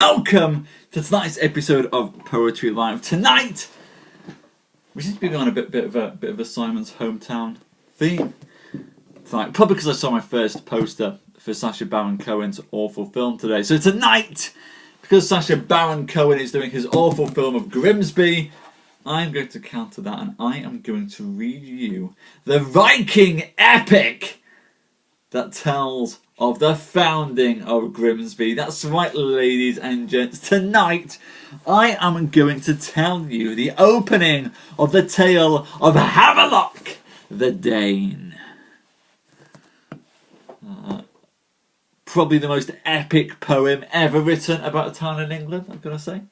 welcome to tonight's episode of Poetry Live. Tonight, we seem to be going on a bit of a Simon's hometown theme tonight, probably because I saw my first poster for Sacha Baron Cohen's awful film today. So tonight, because Sacha Baron Cohen is doing his awful film of Grimsby, I'm going to counter that and I am going to read you the Viking epic that tells of the founding of Grimsby. That's right, ladies and gents. Tonight, I am going to tell you the opening of the tale of Havelok the Dane. Probably the most epic poem ever written about a town in England, I'm going to say.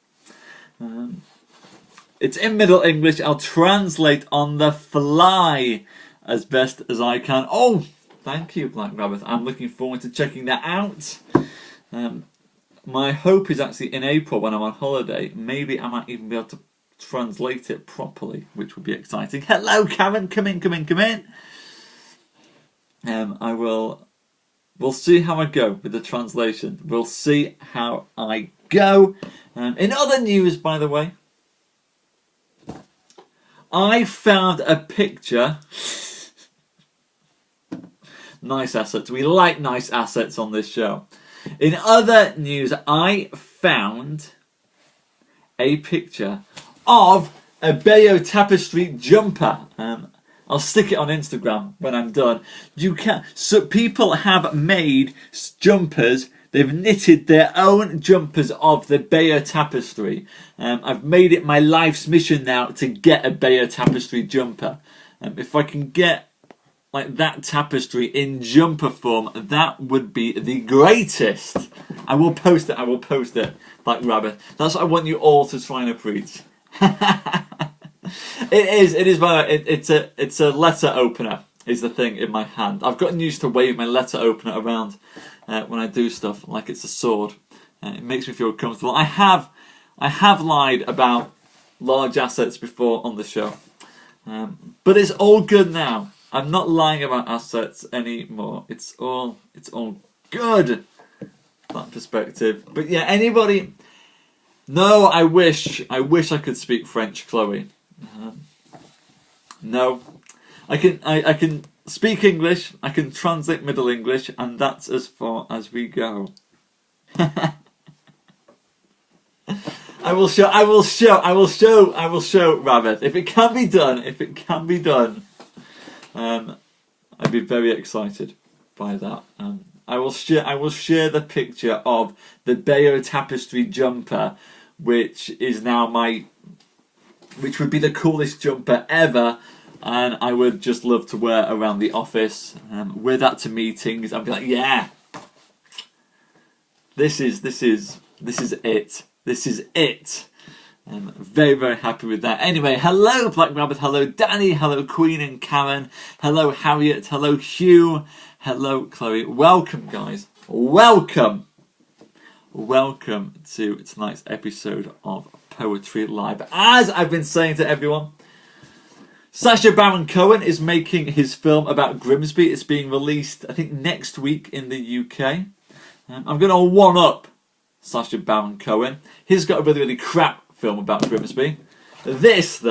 It's in Middle English. I'll translate on the fly as best as I can. Oh, thank you, Black Rabbit. I'm looking forward to checking that out. My hope is actually in April when I'm on holiday, maybe I might even be able to translate it properly, which would be exciting. Hello, Karen. Come in. We'll see how I go with the translation. We'll see how I go. In other news, by the way, I found a picture. Nice assets. We like nice assets on this show. In other news, I found a picture of a Bayeux Tapestry jumper. I'll stick it on Instagram when I'm done. So people have made jumpers. They've knitted their own jumpers of the Bayeux Tapestry. I've made it my life's mission now to get a Bayeux Tapestry jumper. If I can get like that tapestry in jumper form, that would be the greatest. I will post it, Black Rabbit. That's what I want you all to try and preach. It is by the way, it's a letter opener is the thing in my hand. I've gotten used to wave my letter opener around when I do stuff like it's a sword. It makes me feel comfortable. I have lied about large assets before on the show, but it's all good now. I'm not lying about assets anymore. It's all good. That perspective. But yeah, anybody? No, I wish I could speak French, Chloe. No, I can speak English. I can translate Middle English, and that's as far as we go. I will show, Rabbit. If it can be done, I'd be very excited by that. I will share the picture of the Bayeux Tapestry jumper, which would be the coolest jumper ever, and I would just love to wear around the office. Wear that to meetings. I'd be like, yeah, this is it. I'm very, very happy with that. Anyway, hello Black Rabbit, hello Danny, hello Queen and Karen, hello Harriet, hello Hugh, hello Chloe. Welcome, guys. Welcome to tonight's episode of Poetry Live. As I've been saying to everyone, Sacha Baron Cohen is making his film about Grimsby. It's being released, I think, next week in the UK. I'm going to one-up Sacha Baron Cohen. He's got a really, really crap film about Grimsby. This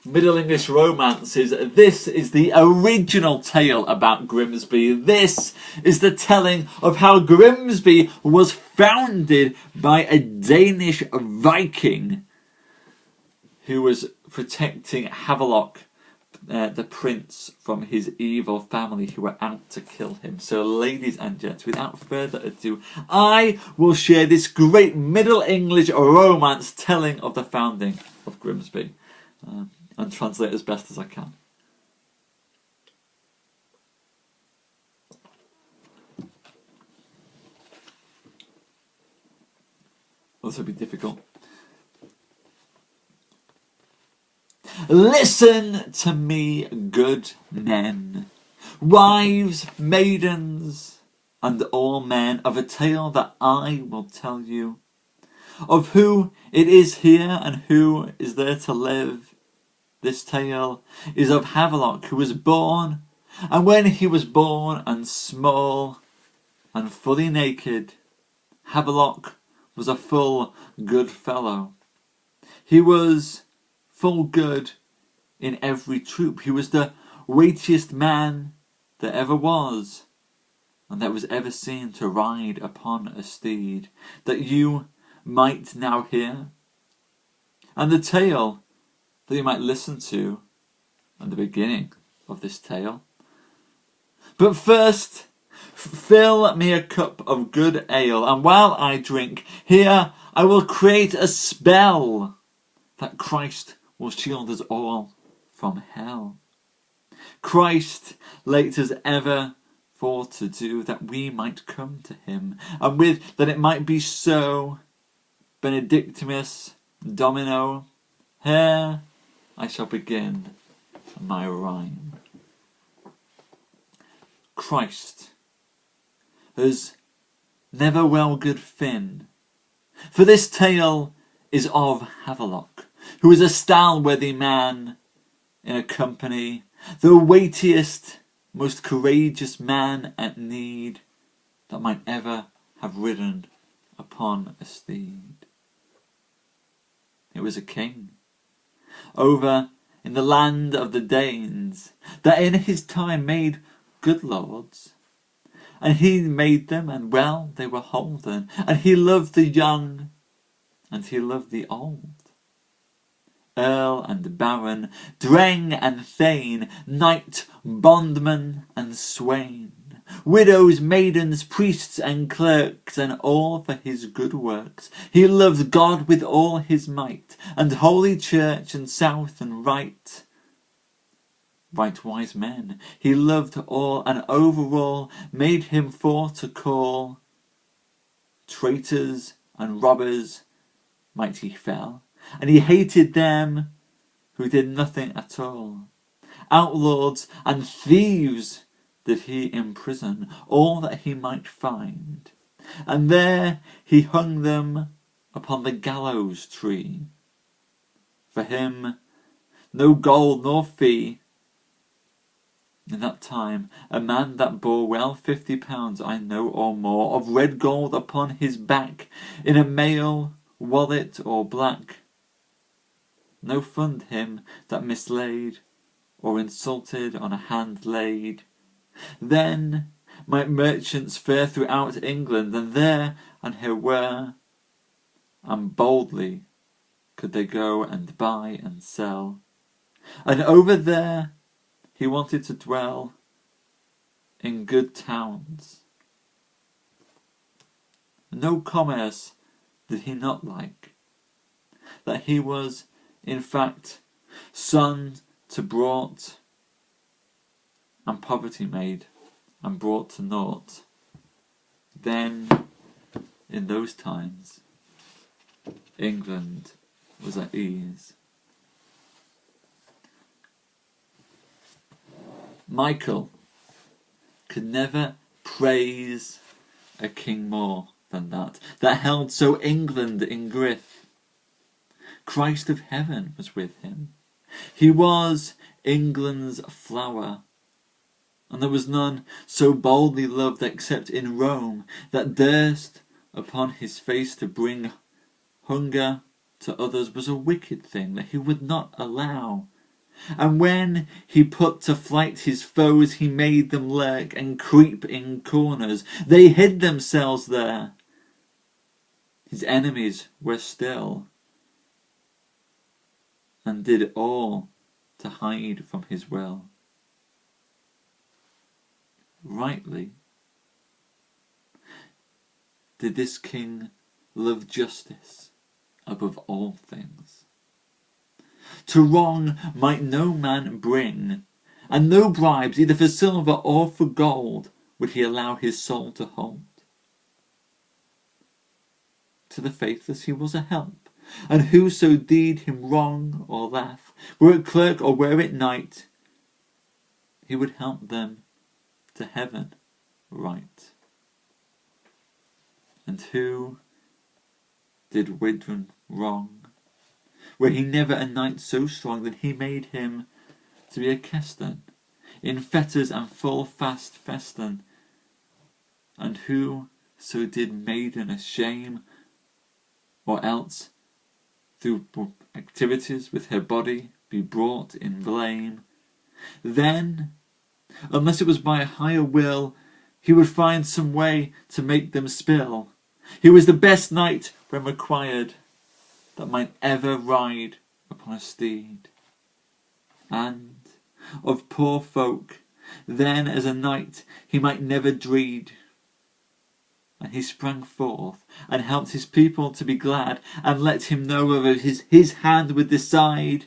Middle English romances, this is the original tale about Grimsby. This is the telling of how Grimsby was founded by a Danish Viking who was protecting Havelok, the prince, from his evil family who were out to kill him. So, ladies and gents, without further ado, I will share this great Middle English romance telling of the founding of Grimsby, and translate as best as I can. This will be difficult. Listen to me, good men, wives, maidens, and all men, of a tale that I will tell you, of who it is here and who is there to live. This tale is of Havelok, who was born, and when he was born and small and fully naked, Havelok was a full good fellow. He was full good in every troop. He was the weightiest man that ever was, and that was ever seen to ride upon a steed, that you might now hear, and the tale that you might listen to at the beginning of this tale. But first, fill me a cup of good ale, and while I drink, here I will create a spell that Christ will shield us all from hell. Christ late as ever for to do, that we might come to him, and with that it might be so, benedictimus Domino, here I shall begin my rhyme. Christ has never well good fin, for this tale is of Havelok, who is a stalworthy man in a company, the weightiest, most courageous man at need that might ever have ridden upon a steed. It was a king over in the land of the Danes that in his time made good lords, and he made them, and well they were holden, and he loved the young and he loved the old, earl and baron, dreng and thane, knight, bondman and swain, widows, maidens, priests and clerks, and all for his good works. He loved God with all his might, and holy church and south and right. Right wise men he loved all, and over all made him for to call. Traitors and robbers might he fell, and he hated them who did nothing at all. Outlaws and thieves did he imprison, all that he might find, and there he hung them upon the gallows tree. For him no gold nor fee. In that time a man that bore well £50, I know, or more, of red gold upon his back, in a mail, wallet, or black. No fund him that mislaid, or insulted on a hand laid. Then might merchants fare throughout England, and there and here were, and boldly could they go and buy and sell. And over there he wanted to dwell in good towns. No commerce did he not like, that he was in fact son to brought, and poverty made and brought to naught. Then in those times England was at ease. Michael could never praise a king more than that held so England in grip. Christ of heaven was with him. He was England's flower, and there was none so boldly loved except in Rome, that durst upon his face to bring hunger to others was a wicked thing that he would not allow. And when he put to flight his foes, he made them lurk and creep in corners. They hid themselves there. His enemies were still, and did all to hide from his will. Rightly did this king love justice above all things. To wrong might no man bring, and no bribes, either for silver or for gold, would he allow his soul to hold. To the faithless he was a help, and whoso did him wrong or laugh, were it clerk or were it knight, he would help them to heaven right. And who did Widron wrong, were he never a knight so strong that he made him to be a keston, in fetters and full fast festen, and who so did maiden a shame, or else through activities with her body be brought in blame. Then, unless it was by a higher will, he would find some way to make them spill. He was the best knight when required, that might ever ride upon a steed. And of poor folk, then as a knight he might never dreed. And he sprang forth, and helped his people to be glad, and let him know whether his hand would decide.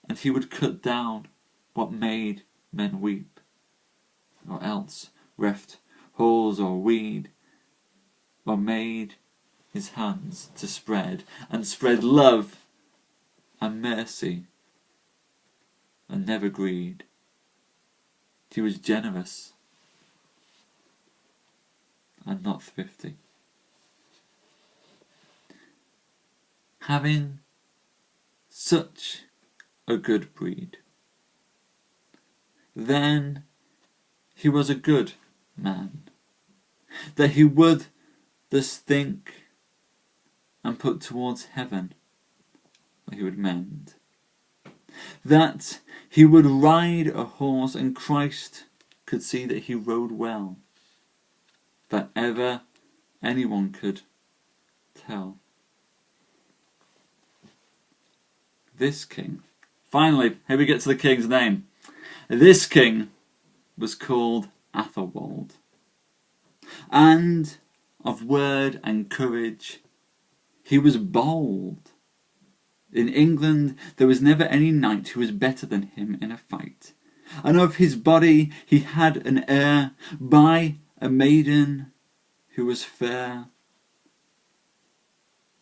And he would cut down what made men weep, or else reft halls or weed, or made his hands to spread, and spread love and mercy, and never greed. He was generous and not thrifty. Having such a good breed, then he was a good man, that he would thus think and put towards heaven what he would mend, that he would ride a horse, and Christ could see that he rode well, that ever anyone could tell. This king, finally, here we get to the king's name. This king was called Athelwold, and of word and courage he was bold. In England there was never any knight who was better than him in a fight, and of his body he had an heir by a maiden who was fair,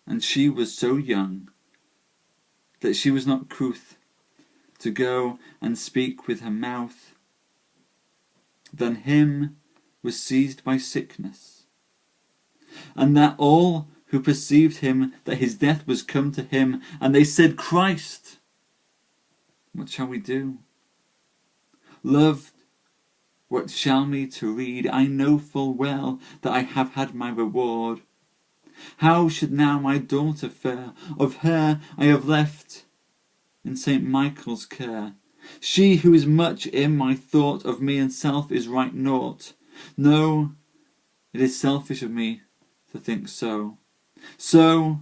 and she was so young that she was not couth to go and speak with her mouth. Then him was seized by sickness, and that all who perceived him, that his death was come to him, and they said, Christ, what shall we do? Loved, what shall me to read? I know full well that I have had my reward. How should now my daughter fare? Of her I have left in St. Michael's care. She who is much in my thought, of me and self is right naught. No, it is selfish of me to think so. So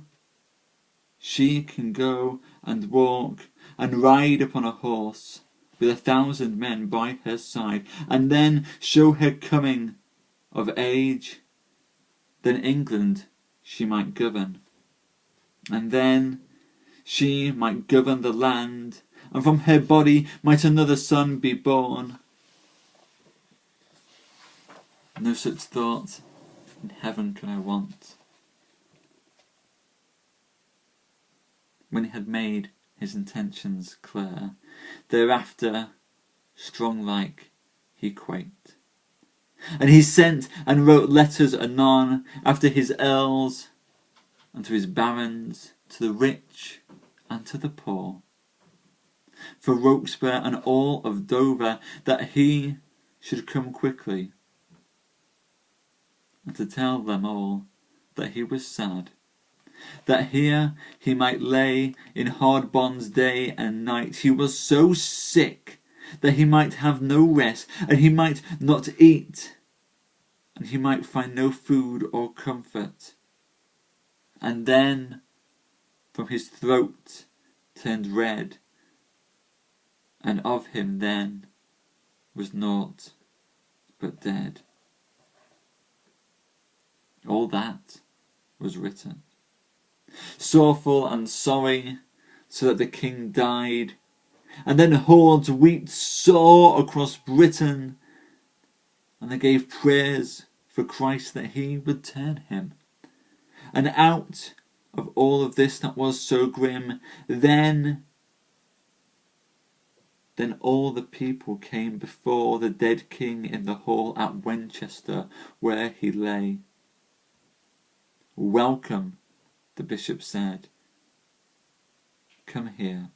she can go and walk and ride upon a horse, with 1,000 men by her side, and then show her coming of age. Then England she might govern, and then she might govern the land, and from her body might another son be born. No such thought in heaven can I want. When he had made his intentions clear, thereafter strong like he quaked, and he sent and wrote letters anon after his earls, and to his barons, to the rich and to the poor, for Roxburgh and all of Dover, that he should come quickly, and to tell them all that he was sad, that here he might lay in hard bonds day and night. He was so sick that he might have no rest, and he might not eat, and he might find no food or comfort. And then from his throat turned red, and of him then was naught but dead. All that was written. Sorrowful and sorry, so that the king died, and then hordes wept sore across Britain, and they gave prayers for Christ that he would turn him. And out of all of this that was so grim, then all the people came before the dead king in the hall at Winchester, where he lay. Welcome, the bishop said. Come here.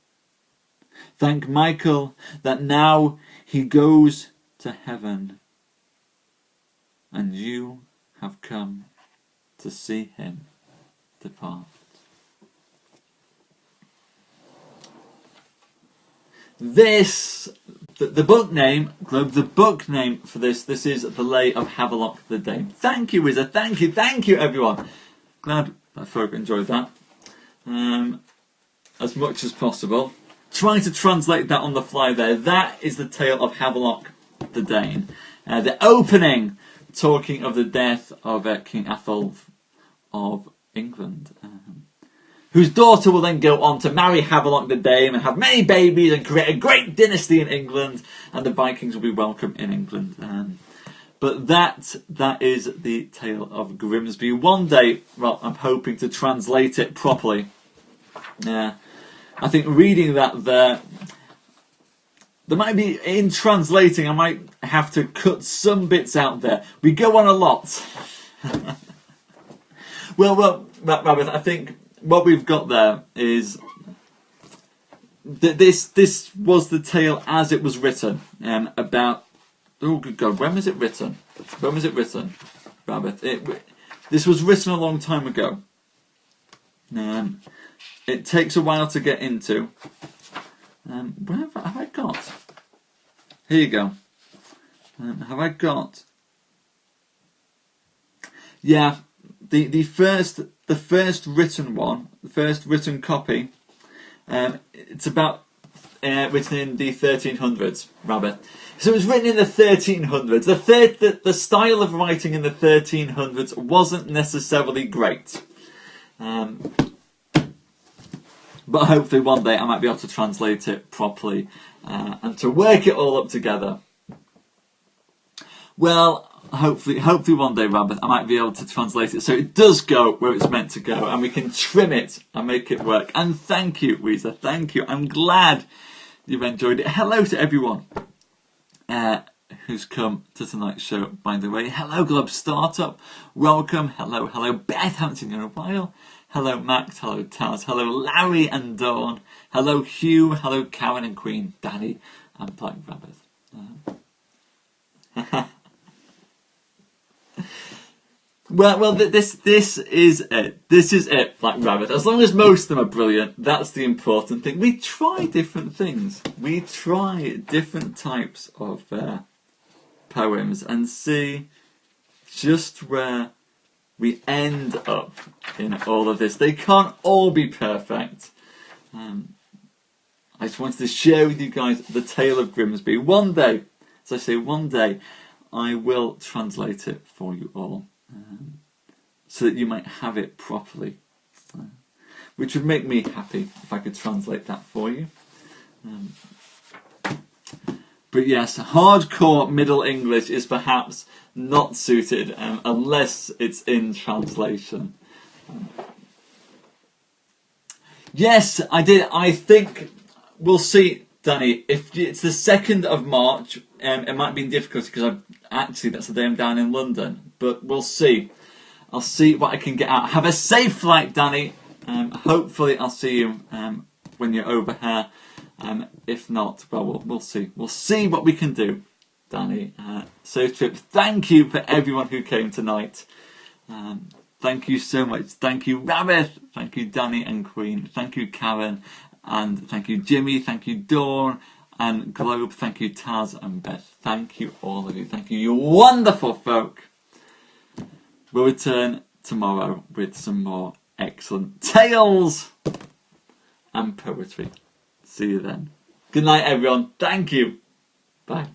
Thank Michael that now he goes to heaven. and you have come to see him depart. This, the book name for this is The Lay of Havelok the Dane. Thank you, Wizard. Thank you, everyone. Glad that folk enjoyed that as much as possible. Trying to translate that on the fly there. That is the tale of Havelok the Dane. The opening, talking of the death of King Atholf of England, whose daughter will then go on to marry Havelok the Dane and have many babies and create a great dynasty in England, and the Vikings will be welcome in England. But that is the tale of Grimsby. One day, well, I'm hoping to translate it properly. I think reading that there might be, in translating, I might have to cut some bits out there. We go on a lot. well, Rabbit, I think what we've got there is that this was the tale as it was written. About, oh good God, when was it written? Rabbit? This was written a long time ago. It takes a while to get into. Where have I got? Here you go. Have I got? Yeah, the first written one, the first written copy. It's about written in the 1300s, Rabbit. So it was written in the 1300s. The style of writing in the 1300s wasn't necessarily great. But hopefully one day I might be able to translate it properly and to work it all up together. Well, hopefully one day, Rabbit, I might be able to translate it so it does go where it's meant to go, and we can trim it and make it work. And thank you, Weezer, thank you. I'm glad you've enjoyed it. Hello to everyone who's come to tonight's show, by the way. Hello, Globe Startup. Welcome. Hello, Beth. Haven't seen you in a while. Hello, Max. Hello, Taz. Hello, Larry and Dawn. Hello, Hugh. Hello, Karen and Queen, Danny and Black Rabbit. Well, this is it. This is it, Black Rabbit. As long as most of them are brilliant, that's the important thing. We try different things. We try different types of poems and see just where we end up in all of this. They can't all be perfect. I just wanted to share with you guys the tale of Grimsby. One day, as I say, one day, I will translate it for you all. So that you might have it properly, which would make me happy if I could translate that for you. But yes, hardcore Middle English is perhaps not suited unless it's in translation. Yes, I did. I think we'll see, Danny. If it's the 2nd of March, it might be in difficulty because that's the day I'm down in London. But we'll see. I'll see what I can get out. Have a safe flight, Danny. Hopefully I'll see you when you're over here. If not, well, we'll see. We'll see what we can do, Danny. Safe trip. Thank you for everyone who came tonight. Thank you so much. Thank you, Rabbit. Thank you, Danny and Queen. Thank you, Karen. And thank you, Jimmy. Thank you, Dawn and Globe. Thank you, Taz and Beth. Thank you, all of you. Thank you, you wonderful folk. We'll return tomorrow with some more excellent tales and poetry. See you then. Good night, everyone. Thank you. Bye.